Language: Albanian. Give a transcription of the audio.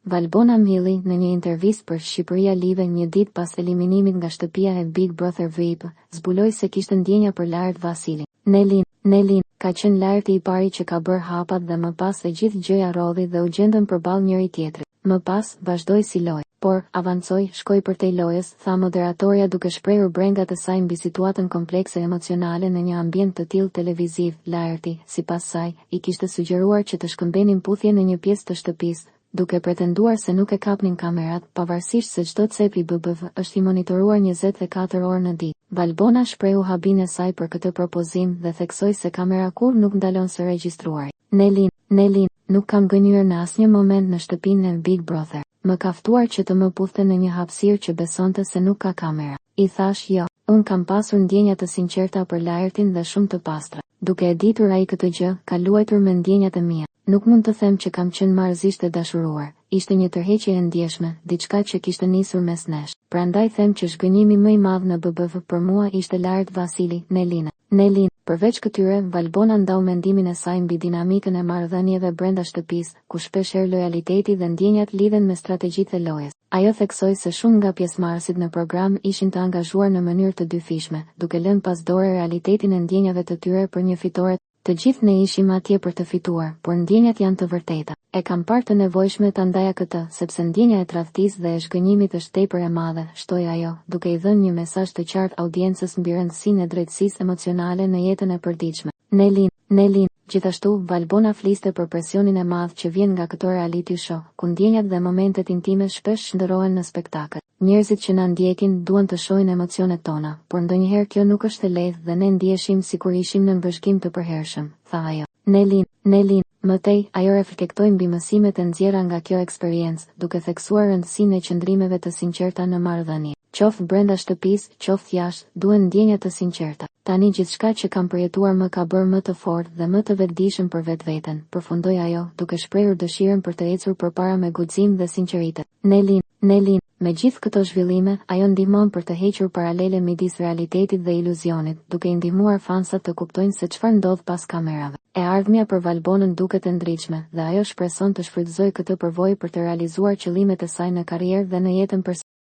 Valbona Mili në një intervistë për Shqipëria Live një ditë pas eliminimit nga shtëpia e Big Brother VIP, zbuloi se kishte ndjenja për Lart Vasilin. Nelin, ka qenë Larti i pari që ka bërë hapat dhe më pas e gjithë gjëja rodhi dhe u gjendën përballë njëri tjetrit. Më pas, vazhdoi si lojë, por avancoi, shkoi përtej lojës, tha moderatorja duke shprehur brengat e saj mbi situatën komplekse emocionale në një ambient të tillë televiziv. Larti, sipas saj, i kishte sugjeruar që të shkëmbenin puthje në një pjesë të shtëpisë, duke pretenduar se nuk e kapnin kamerat, pavarësisht se çdo cep i BBV është i monitoruar 24 orë në ditë. Valbona shprehu habinë e saj për këtë propozim dhe theksoi se kamera kur nuk ndalon së regjistruari. Nelin, nuk kam gënjur në asnjë moment në shtëpinë e Big Brother. Më ka ftuar që të më puthte në një hapësirë që besonte se nuk ka kamera. I thash jo, unë kam pasur ndjenja të sinqerta për Lartin dhe shumë të pastra. Duke e ditur ai këtë gjë, ka luajtur me ndjenjat e mia. Nuk mund të them që kam qenë marrëzisht e dashuruar. Ishte një tërheqje e ndjeshme, diçka që kishte nisur mes nesh. Prandaj them që zhgënjimi më i madh në BBV për mua ishte Lart Vasili. Nelin, përveç këtyre, Valbona ndau mendimin e saj mbi dinamikën e marrëdhënieve brenda shtëpisë, ku shpeshherë lojaliteti dhe ndjenjat lidhen me strategjitë e lojës. Ajo theksoi se shumë nga pjesëmarrësit në program ishin të angazhuar në mënyrë të dyfishme, duke lënë pas dore realitetin e ndjenjave të tyre për një fitore. Të gjithë ne ishim atje për të fituar, por ndjenjat janë të vërteta. E kam parë të nevojshme ta ndaja këtë, sepse ndjenja e tradhtisë dhe e zhgënjimit është tepër e madhe, shtoi ajo, duke i dhënë një mesazh të qartë audiencës mbi rëndësinë e drejtësisë emocionale në jetën e përditshme. Nelin, gjithashtu, Valbona fliste për presionin e madh që vjen nga këto reality show, ku ndjenjat dhe momentet intime shpesh shndërrohen në spektakël. Njerëzit që na ndjekin duan të shohin emocionet tona, por ndonjëherë kjo nuk është e lehtë dhe ne ndjeshim sikur ishim në vëzhgim të përhershëm, tha ajo. Nelin, mëtej, ajo reflektoi mbi mësimet e nxjerra nga kjo eksperiencë, duke theksuar rëndësinë e qëndrimeve të sinqerta në marrëdhënie. Qoftë brenda shtëpisë, qoftë jashtë, duhen ndjenja të sinqerta. Tani gjithçka që kam përjetuar më ka bërë më të fortë dhe më të vetëdijshëm për vetveten, përfundoi ajo, duke shprehur dëshirën për të ecur përpara me guxim dhe sinqeritet. Nelin, me gjithë këto zhvillime, ajo ndihmon për të hequr paralele midis realitetit dhe iluzionit, duke i ndihmuar fansat të kuptojnë se çfarë ndodh pas kamerave. E ardhmja për Valbonën duket e ndritshme dhe ajo shpreson të shfrytëzojë këtë përvojë për të realizuar qëllimet e saj në karrierë dhe në jetën personale.